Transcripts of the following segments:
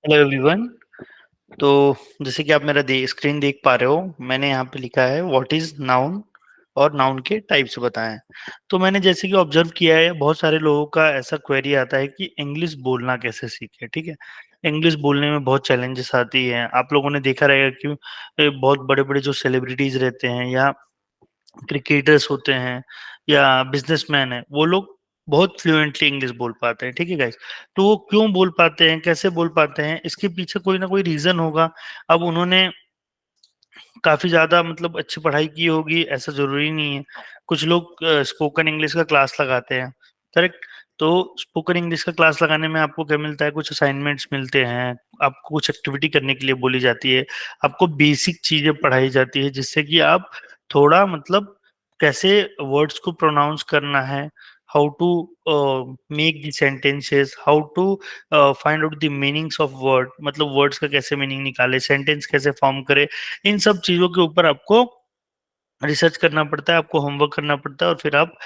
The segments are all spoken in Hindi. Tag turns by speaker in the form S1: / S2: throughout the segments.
S1: Hello everyone. तो जैसे कि आप मेरा स्क्रीन देख पा रहे हो, मैंने यहाँ पे लिखा है व्हाट इज नाउन और नाउन के टाइप्स बताएं। तो मैंने जैसे कि ऑब्जर्व किया है, बहुत सारे लोगों का ऐसा क्वेरी आता है कि इंग्लिश बोलना कैसे सीखे। ठीक है, इंग्लिश बोलने में बहुत चैलेंजेस आती हैं। आप लोगों ने देखा रहेगा कि बहुत बड़े बड़े जो सेलिब्रिटीज रहते हैं या क्रिकेटर्स होते हैं या बिजनेसमैन है, वो लोग बहुत फ्लुएंटली इंग्लिश बोल पाते हैं। ठीक है गाइस, तो वो क्यों बोल पाते हैं, कैसे बोल पाते हैं, इसके पीछे कोई ना कोई रीजन होगा। अब उन्होंने काफी ज्यादा मतलब अच्छी पढ़ाई की होगी ऐसा जरूरी नहीं है। कुछ लोग स्पोकन इंग्लिश का क्लास लगाते हैं, करेक्ट। तो स्पोकन इंग्लिश का क्लास लगाने में आपको क्या मिलता है, कुछ असाइनमेंट्स मिलते हैं, आपको कुछ एक्टिविटी करने के लिए बोली जाती है, आपको बेसिक चीजें पढ़ाई जाती है जिससे कि आप थोड़ा मतलब कैसे वर्ड्स को प्रोनाउंस करना है, how to make the sentences, how to find out the meanings of word, मतलब वर्ड्स का कैसे मीनिंग निकाले, सेंटेंस कैसे फॉर्म करे। इन सब चीजों के ऊपर आपको रिसर्च करना पड़ता है, आपको होमवर्क करना पड़ता है और फिर आप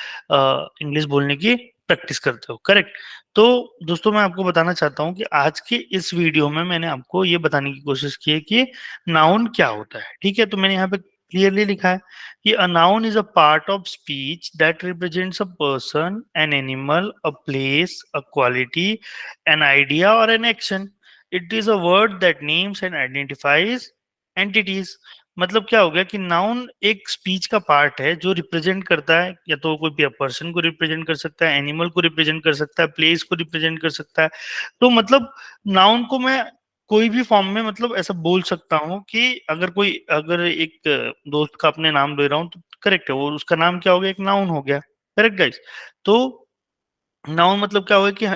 S1: इंग्लिश बोलने की प्रैक्टिस करते हो, करेक्ट। तो दोस्तों, मैं आपको बताना चाहता हूँ कि आज के इस वीडियो में मैंने आपको ये बताने की कोशिश की है कि नाउन क्या होता है। ठीक है, तो मैंने यहाँ पे क्लियरली लिखा है कि a noun is a part of speech that represents a person, an animal, a place, a quality, an idea or an action. It is a word that names and identifies entities. मतलब क्या हो गया कि नाउन एक स्पीच का पार्ट है जो रिप्रेजेंट करता है, या तो कोई पर्सन को रिप्रेजेंट कर सकता है, एनिमल को रिप्रेजेंट कर सकता है, प्लेस को रिप्रेजेंट कर सकता है। तो मतलब नाउन को मैं कोई भी फॉर्म में मतलब ऐसा बोल सकता हूँ कि अगर एक दोस्त का अपने नाम ले रहा हूँ तो करेक्ट है, वो उसका नाम क्या हो गया, एक नाउन हो गया। Correct guys. तो नाउन मतलब क्या हुआ कि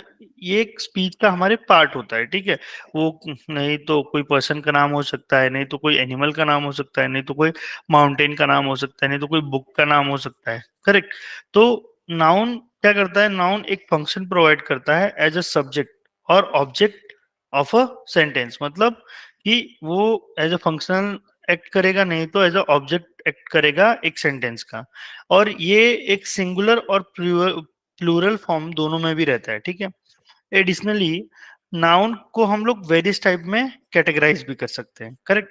S1: ये एक स्पीच का हमारे पार्ट होता है। ठीक है, वो नहीं तो कोई पर्सन का नाम हो सकता है, नहीं तो कोई एनिमल का नाम हो सकता है, नहीं तो कोई माउंटेन का नाम हो सकता है, नहीं तो कोई बुक का नाम हो सकता है, करेक्ट। तो नाउन क्या करता है, नाउन एक फंक्शन प्रोवाइड करता है एज अ सब्जेक्ट और ऑब्जेक्ट ऑफ अ सेंटेंस। मतलब कि वो एज अ फंक्शनल एक्ट करेगा, नहीं तो एज अ ऑब्जेक्ट एक्ट करेगा एक सेंटेंस का। और ये एक सिंगुलर और प्लूरल फॉर्म दोनों में भी रहता है। ठीक है, एडिशनली नाउन को हम लोग वेरियस टाइप में कैटेगराइज भी कर सकते हैं, करेक्ट।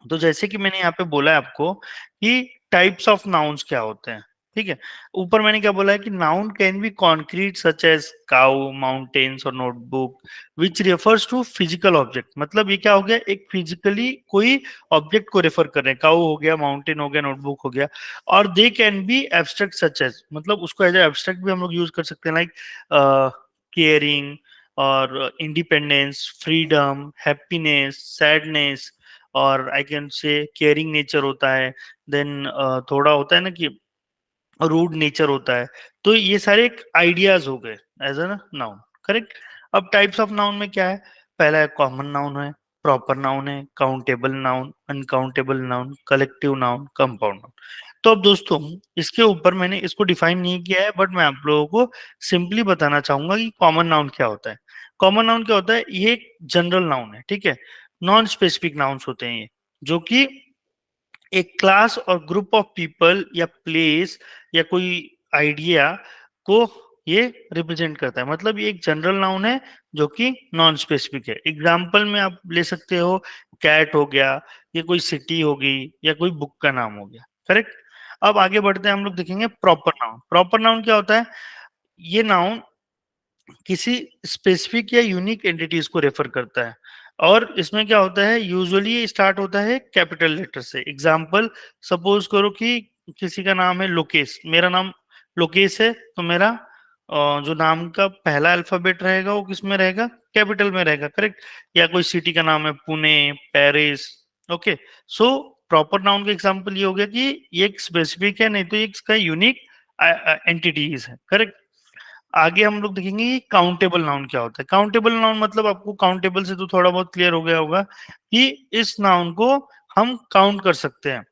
S1: तो जैसे कि मैंने यहाँ पे बोला है आपको कि टाइप्स ऑफ नाउन्स क्या होते हैं। ठीक है, ऊपर मैंने क्या बोला है कि noun can be concrete such as cow, mountains or notebook, which refers to physical object. मतलब ये क्या हो गया, एक फिजिकली कोई ऑब्जेक्ट को रेफर कर रहे हैं, काउ हो गया, माउंटेन हो गया, नोटबुक हो गया। और they can be abstract such as, मतलब उसको एज एब्स्ट्रैक्ट भी हम लोग यूज कर सकते हैं, लाइक केयरिंग और इंडिपेंडेंस, फ्रीडम, हैप्पीनेस, सैडनेस, और I can say caring nature होता है। देन थोड़ा होता है ना कि रूड नेचर होता है। तो ये सारे एक आइडियाज हो गए एज अ नाउन, करेक्ट। अब टाइप्स ऑफ नाउन में क्या है, पहला है कॉमन नाउन है, प्रॉपर नाउन है, countable noun, uncountable noun, collective noun, compound noun. तो अब दोस्तों, इसके ऊपर मैंने इसको डिफाइन नहीं किया है, बट मैं आप लोगों को सिंपली बताना चाहूंगा कि कॉमन नाउन क्या होता है। कॉमन नाउन क्या होता है, ये एक जनरल नाउन है। ठीक है, नॉन स्पेसिफिक नाउन्स होते हैं ये, जो कि एक क्लास और ग्रुप ऑफ पीपल या प्लेस या कोई आइडिया को ये रिप्रेजेंट करता है। मतलब ये एक जनरल नाउन है जो कि नॉन स्पेसिफिक है। एग्जाम्पल में आप ले सकते हो, कैट हो गया, ये कोई सिटी हो गई, या कोई बुक का नाम हो गया, करेक्ट। अब आगे बढ़ते हैं, हम लोग देखेंगे प्रॉपर नाउन। प्रॉपर नाउन क्या होता है, ये नाउन किसी स्पेसिफिक या यूनिक एंटिटीज को रेफर करता है। और इसमें क्या होता है, यूजुअली स्टार्ट होता है कैपिटल लेटर से। एग्जाम्पल, सपोज करो कि किसी का नाम है लोकेश, मेरा नाम लोकेश है, तो मेरा जो नाम का पहला अल्फाबेट रहेगा वो किस में रहेगा, कैपिटल में रहेगा, करेक्ट। या कोई सिटी का नाम है Pune, Paris, okay. So proper noun का एग्जाम्पल ये हो गया कि ये एक स्पेसिफिक है, नहीं तो ये इसका यूनिक एंटिटीज है, करेक्ट। आगे हम लोग देखेंगे कि काउंटेबल नाउन क्या होता है। काउंटेबल नाउन मतलब आपको काउंटेबल से तो थोड़ा बहुत क्लियर हो गया होगा कि इस नाउन को हम काउंट कर सकते हैं।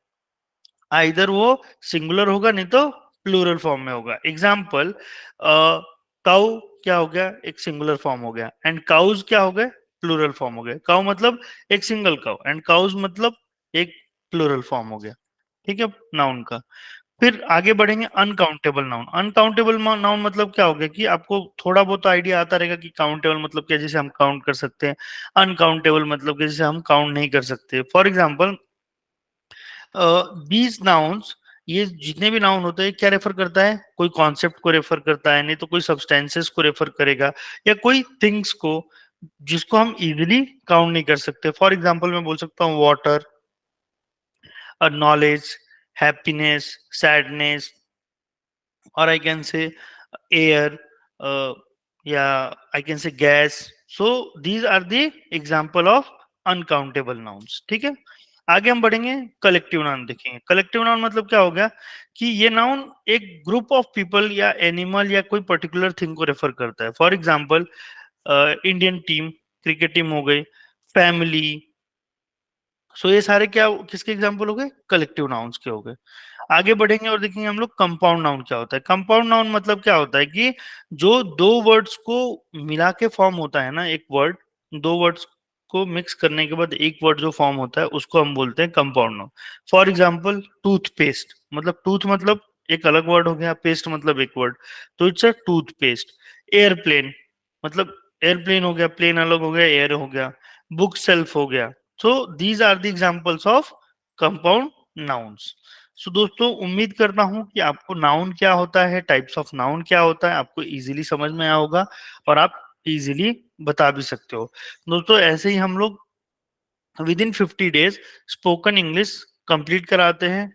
S1: आइदर वो सिंगुलर होगा, नहीं तो प्लूरल फॉर्म में होगा। एग्जाम्पल, काउ क्या हो गया, एक सिंगुलर फॉर्म हो गया, एंड काउज क्या हो गए, प्लूरल फॉर्म हो गए। काउ मतलब एक सिंगल काउ, एंड काउज मतलब एक प्लूरल फॉर्म हो गया। ठीक है, नाउन का। फिर आगे बढ़ेंगे अनकाउंटेबल नाउन। अनकाउंटेबल नाउन मतलब क्या हो गया कि आपको थोड़ा बहुत आइडिया आता रहेगा कि काउंटेबल मतलब क्या, जैसे हम काउंट कर सकते हैं। अनकाउंटेबल मतलब कि जैसे हम काउंट नहीं कर सकते। फॉर एग्जाम्पल दीज नाउन्स, ये जितने भी नाउन होते हैं क्या रेफर करता है, कोई कॉन्सेप्ट को रेफर करता है, नहीं तो कोई सब्सटेंसेस को रेफर करेगा, या कोई थिंग्स को जिसको हम इजीली काउंट नहीं कर सकते। फॉर एग्जाम्पल मैं बोल सकता हूँ water, knowledge, happiness, sadness, or I can say air, yeah, I can say gas. So these are the example of uncountable nouns. ठीक है, आगे हम बढ़ेंगे, कलेक्टिव नाउन देखेंगे। कलेक्टिव नाउन मतलब क्या हो गया कि ये नाउन एक ग्रुप ऑफ पीपल या एनिमल या कोई पर्टिकुलर थिंग को रेफर करता है। For example Indian team, cricket team हो गई, फैमिली। सो ये सारे क्या किसके एग्जाम्पल हो गए, कलेक्टिव नाउन्स के हो गए। आगे बढ़ेंगे और देखेंगे हम लोग कंपाउंड नाउन क्या होता है। कंपाउंड नाउन मतलब क्या होता है कि जो दो वर्ड्स को मिला के फॉर्म होता है ना, एक वर्ड, दो वर्ड्स को मिक्स करने के बाद एक वर्ड जो फॉर्म होता है उसको हम बोलते हैं compound noun. For example toothpaste, मतलब टूथ मतलब एक अलग वर्ड हो गया, पेस्ट मतलब एक वर्ड, तो इट्स अ टूथपेस्ट। एयरप्लेन मतलब एयरप्लेन हो गया, प्लेन अलग हो गया, एयर हो गया। बुक सेल्फ हो गया। So these are the examples of compound nouns. So दोस्तों उम्मीद करता हूं कि आपको नाउन क्या होता है, टाइप्स ऑफ नाउन क्या होता है, आपको इजीली समझ में आया होगा और आप इजीली बता भी सकते हो। दोस्तों ऐसे ही हम लोग with in 50 days spoken English complete कराते हैं।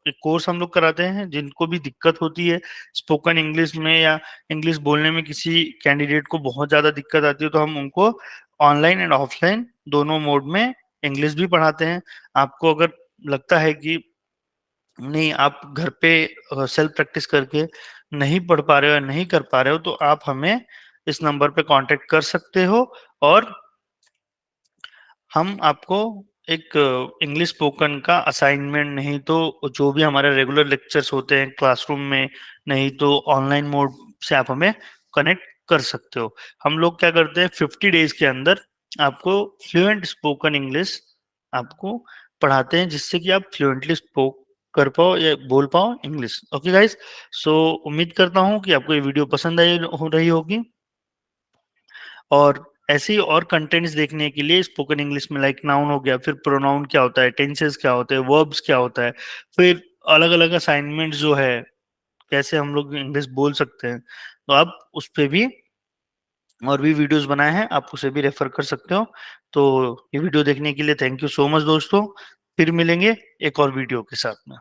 S1: एक कोर्स हम लोग कराते हैं, जिनको भी दिक्कत होती है स्पोकन इंग्लिश में या इंग्लिश बोलने में, किसी कैंडिडेट को बहुत ज्यादा दिक्कत आती है, तो हम उनको ऑनलाइन एंड ऑफलाइन दोनों मोड में इंग्लिश भी पढ़ाते हैं। आपको अगर लगता है कि नहीं आप घर पे सेल्फ प्रैक्टिस करके नहीं पढ़ पा रहे हो या नहीं कर पा रहे हो, तो आप हमें इस नंबर पे कांटेक्ट कर सकते हो और हम आपको एक इंग्लिश स्पोकन का असाइनमेंट, नहीं तो जो भी हमारे रेगुलर लेक्चर्स होते हैं क्लासरूम में, नहीं तो ऑनलाइन मोड से आप हमें कनेक्ट कर सकते हो। हम लोग क्या करते हैं 50 डेज के अंदर आपको फ्लुएंट स्पोकन इंग्लिश आपको पढ़ाते हैं, जिससे कि आप फ्लुएंटली स्पोक कर पाओ या बोल पाओ इंग्लिश। ओके गाइस, सो उम्मीद करता हूँ कि आपको ये वीडियो पसंद आई हो रही होगी, और ऐसे ही और कंटेंट्स देखने के लिए स्पोकन इंग्लिश में लाइक नाउन हो गया, फिर प्रोनाउन क्या होता है, टेंसेस क्या होते हैं, वर्ब्स क्या होता है, फिर अलग अलग असाइनमेंट्स जो है, कैसे हम लोग इंग्लिश बोल सकते हैं, तो आप उस पे भी और भी वीडियोस बनाए हैं, आप उसे भी रेफर कर सकते हो। तो ये वीडियो देखने के लिए थैंक यू सो मच दोस्तों। फिर मिलेंगे एक और वीडियो के साथ में।